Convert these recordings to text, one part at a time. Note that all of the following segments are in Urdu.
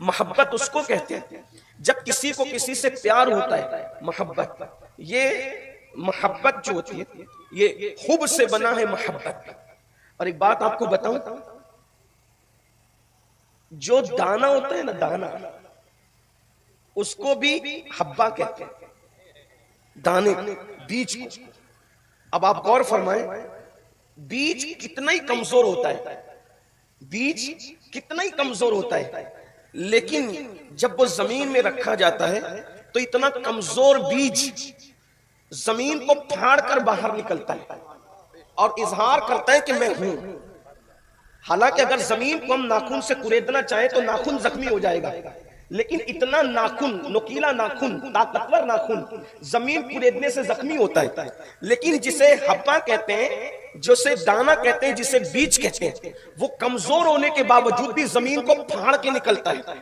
محبت اس کو کہتے ہیں جب کسی کو کسی سے پیار ہوتا ہے. محبت یہ محبت جو ہوتی ہے یہ حب سے بنا ہے محبت. اور ایک بات آپ کو بتاؤں, جو دانا ہوتا ہے نا, دانا, اس کو بھی حبہ کہتے ہیں, دانے, بیج کو. اب آپ غور فرمائیں, بیج کتنا ہی کمزور ہوتا ہے, بیج کتنا ہی کمزور ہوتا ہے, لیکن جب وہ زمین میں رکھا جاتا ہے تو اتنا کمزور بیج زمین کو پھاڑ کر باہر نکلتا ہے اور اظہار کرتا ہے کہ میں ہوں. حالانکہ اگر زمین کو ہم ناخن سے کریدنا چاہیں تو ناخن زخمی ہو جائے گا, لیکن اتنا ناخن, نوکیلا ناخن, طاقتور ناخن زمین کریدنے سے زخمی ہوتا ہے. لیکن جسے حبہ کہتے ہیں, جسے دانا کہتے ہیں, جسے بیج کہتے ہیں, وہ کمزور ہونے کے باوجود بھی زمین کو پھاڑ کے نکلتا ہے.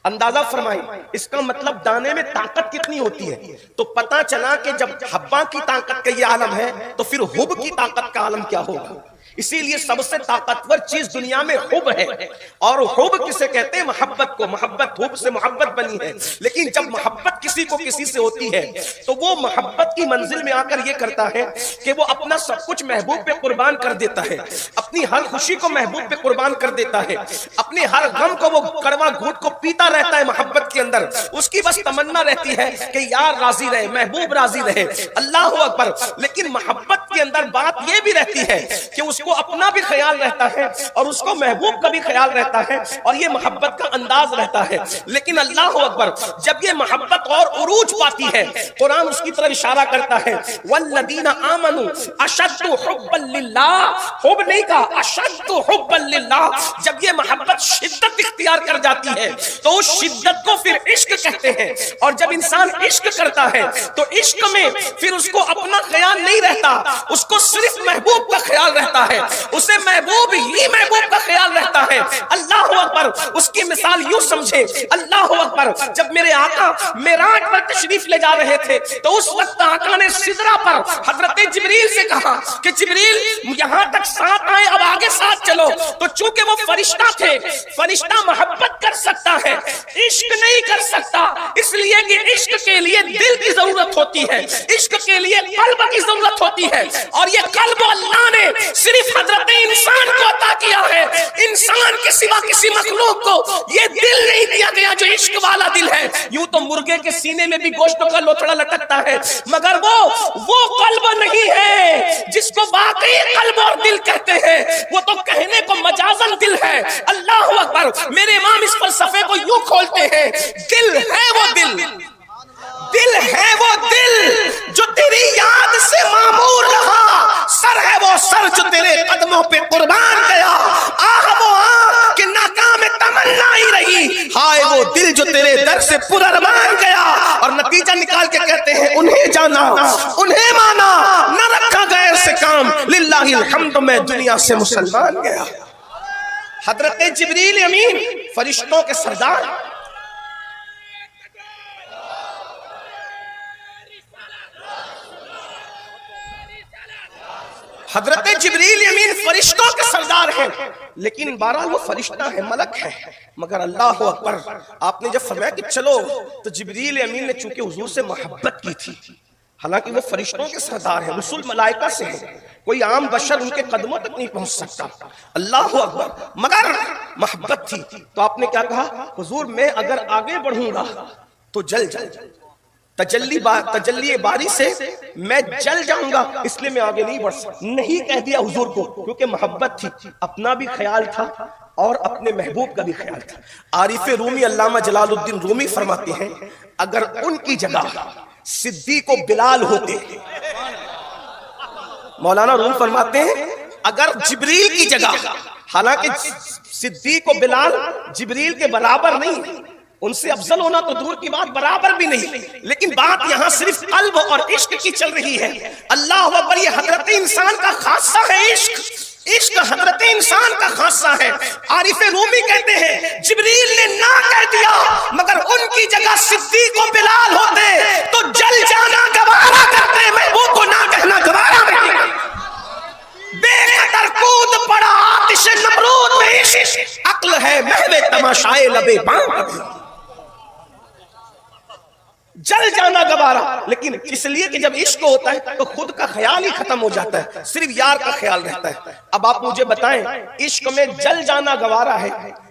اندازہ فرمائیں اس کا مطلب دانے میں طاقت کتنی ہوتی ہے. تو پتا چلا کہ جب حبہ کی طاقت کا یہ عالم ہے تو پھر حب کی طاقت کا عالم کیا ہوگا. اسی لیے سب سے طاقتور چیز دنیا میں حب ہے, اور حب کسے کہتے ہیں؟ محبت کو. محبت حب سے محبت بنی ہے, لیکن جب محبت کسی کو کسی سے ہوتی ہے تو وہ محبت کی منزل میں آ کر یہ کرتا ہے کہ وہ اپنا سب کچھ محبوب پہ قربان کر دیتا ہے, اپنی ہر خوشی کو محبوب پہ قربان کر دیتا ہے, اپنے ہر غم کو وہ کڑوا گھونٹ کو پیتا رہتا ہے. محبت کے اندر اس کی بس تمنا رہتی ہے کہ یار راضی رہے, محبوب راضی رہے. اللہ اکبر. لیکن محبت کے اندر بات یہ بھی رہتی ہے کہ اس کو اپنا بھی خیال رہتا ہے اور اس کو محبوب کا بھی خیال رہتا ہے, اور یہ محبت کا انداز رہتا ہے. لیکن اللہ اکبر, جب یہ محبت اور عروج پاتی ہے, قرآن اس کی طرف اشارہ کرتا ہے, والذین آمنوا اشد حبا للہ. حب نہیں کہا, اشد حبا للہ. جب یہ محبت شدت اختیار کر جاتی ہے تو اس شدت کو پھر عشق کہتے ہیں, اور جب انسان عشق کرتا ہے تو عشق میں پھر اس کو اپنا خیال نہیں رہتا, اس کو صرف محبوب کا خیال رہتا ہے, اسے محبوب ہی محبوب کا خیال رہتا ہے. اللہ اکبر. اس کی مثال یوں سمجھے, اللہ اکبر, جب میرے آقا معراج پر تشریف لے جا رہے تھے تو اس وقت آقا نے سدرہ پر حضرت جبریل سے کہا کہ جبریل یہاں تک ساتھ آئے, اب آگے ساتھ چلو. تو چونکہ وہ فرشتہ تھے, فرشتہ محبت کر سکتا ہے, عشق نہیں کر سکتا, اس لیے کہ عشق کے لیے دل کی ضرورت ہوتی ہے, عشق کے لیے قلب کی ضرورت ہوتی ہے, اور یہ قلب اللہ نے صرف حضرت انسان کو عطا کیا ہے. انسان کے سوا کسی مخلوق کو یہ دل نہیں دیا گیا جو عشق والا دل ہے. یوں تو مرغے کے سینے میں بھی گوشتوں کا لوتھڑا لٹکتا ہے, مگر وہ قلب نہیں ہے جس کو واقعی قلب اور دل کہتے ہیں, وہ تو کہنے کو مجازن دل ہے. اللہ اکبر. میرے امام اس فلسفے کو یوں کھولتے ہیں, دل ہے وہ دل, دل ہے وہ دل جو تیری یاد سے معمور رہا, سر ہے وہ سر جو تیرے قدموں پہ قربان گیا, آہ وہ آہ کہ ناکام تمنا ہی رہی, ہائے وہ دل جو تیرے در سے پرارمان گیا. اور نتیجہ نکال کے کہتے ہیں انہیں جانا, انہیں مانا, نہ رکھا غیر سے کام, للہ الحمد میں دنیا سے مسلمان گیا. حضرت جبریل امین فرشتوں کے سردار, حضرت جبریل امین فرشتوں کے سردار ہیں, لیکن بہرحال وہ فرشتہ ہے, ملک ہے. مگر اللہ اکبر, آپ نے جب فرمایا کہ چلو, تو جبریل امین نے چونکہ حضور سے محبت کی تھی, حالانکہ وہ فرشتوں کے سردار ہیں, رسول ملائکہ سے ہیں, کوئی عام بشر ان کے قدموں تک نہیں پہنچ سکتا. اللہ اکبر. مگر محبت تھی تو آپ نے کیا کہا, حضور میں اگر آگے بڑھوں گا تو جل تجلی باری سے میں جل جاؤں گا, اس لیے میں آگے نہیں بڑھ سکتا. نہیں کہہ دیا حضور کو, کیونکہ محبت تھی, اپنا بھی خیال تھا اور اپنے محبوب کا بھی خیال تھا. عارف رومی علامہ جلال الدین رومی فرماتے ہیں, اگر ان کی جگہ صدیق و بلال ہوتے, مولانا روم فرماتے ہیں اگر جبریل کی جگہ, حالانکہ صدیق و بلال جبریل کے برابر نہیں, ان سے افضل ہونا تو دور کی بات, برابر بھی نہیں, لیکن بات یہاں صرف قلب اور عشق کی چل رہی ہے. اللہ اکبر. یہ حضرت انسان کا خاصہ ہے عشق, عشق حضرت انسان کا خاصہ ہے. عارف رومی کہتے ہیں جبریل نے نہ کہہ دیا, مگر ان کی جگہ صدیق و بلال ہوتے تو جل جانا گوارا کرتے, محبوب کو نہ کہنا گوارا نہیں. بے قدر کود پڑا آتش نمرود میں عشق, عقل ہے محو تماشا تماشائے لبے باں کبھی، جل جانا گوارا. لیکن اس لیے کہ جب عشق ہوتا ہے تو خود کا خیال ہی ختم ہو جاتا ہے، صرف یار کا خیال رہتا ہے. اب آپ مجھے بتائیں، عشق میں جل جانا گوارا ہے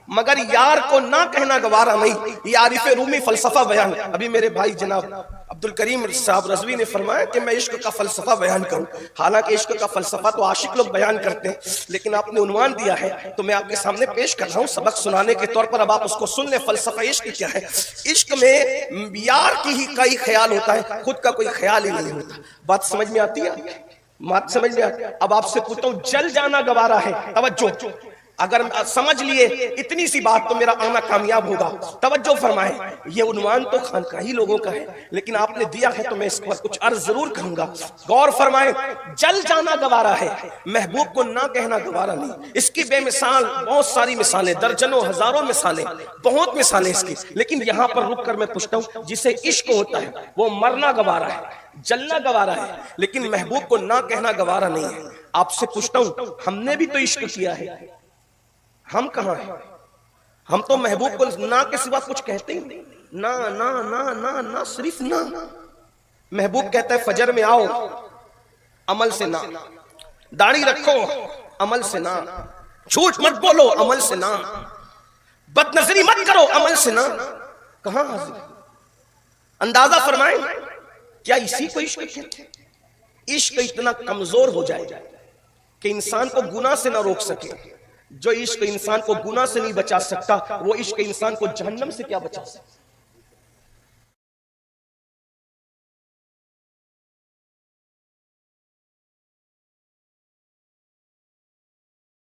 مگر یار کو نہ کہنا گوارا نہیں. یہ عارف رومی فلسفہ بیان. ابھی میرے بھائی جناب عبدالکریم صاحب رضوی نے فرمایا کہ میں عشق کا فلسفہ بیان کروں. حالانکہ عشق کا فلسفہ تو عاشق لوگ بیان کرتے ہیں، لیکن آپ نے عنوان دیا ہے تو میں آپ کے سامنے پیش کر رہا ہوں سبق سنانے کے طور پر. اب آپ اس کو سن لیں. فلسفہ عشق کیا ہے؟ عشق میں یار کی ہی کئی خیال ہوتا ہے، خود کا کوئی خیال ہی نہیں ہوتا. بات سمجھ میں آتی ہے؟ بات سمجھ میں آتی ہے؟ اب آپ سے پوچھتا ہوں، جل جانا گوارا ہے. توجہ، اگر سمجھ لیے اتنی سی بات تو میرا آنا کامیاب ہوگا. توجہ فرمائیں، یہ عنوان تو خانقاہی لوگوں کا ہے، لیکن آپ نے دیا ہے تو میں اس پر کچھ عرض ضرور کروں گا. غور فرمائیں، جل جانا گوارا ہے، محبوب کو نہ کہنا گوارا نہیں. اس کی بے مثال بہت ساری مثالیں، درجنوں ہزاروں مثالیں، بہت مثالیں اس کی. لیکن یہاں پر رک کر میں پوچھتا ہوں، جسے عشق ہوتا ہے وہ مرنا گوارا ہے، جلنا گوارا ہے، لیکن محبوب کو نہ کہنا گوارا نہیں ہے. آپ سے پوچھتا ہوں، ہم نے بھی تو عشق کیا ہے، ہم کہاں ہیں؟ ہم تو محبوب کو نہ کے سوا کچھ کہتے ہیں. نہ نہ نہ نہ نہ، صرف نہ. محبوب کہتا ہے فجر میں آؤ، عمل سے نہ. داڑھی رکھو، عمل سے نہ. جھوٹ مت بولو، عمل سے نہ. بد نظری مت کرو، عمل سے نہ. کہاں حاضر؟ اندازہ فرمائیں، کیا اسی کو عشق کہتے ہیں؟ عشق اتنا کمزور ہو جائے کہ انسان کو گناہ سے نہ روک سکے. جو عشق انسان کو گناہ سے نہیں بچا سکتا، وہ عشق انسان کو جہنم سے کیا بچا سکتا؟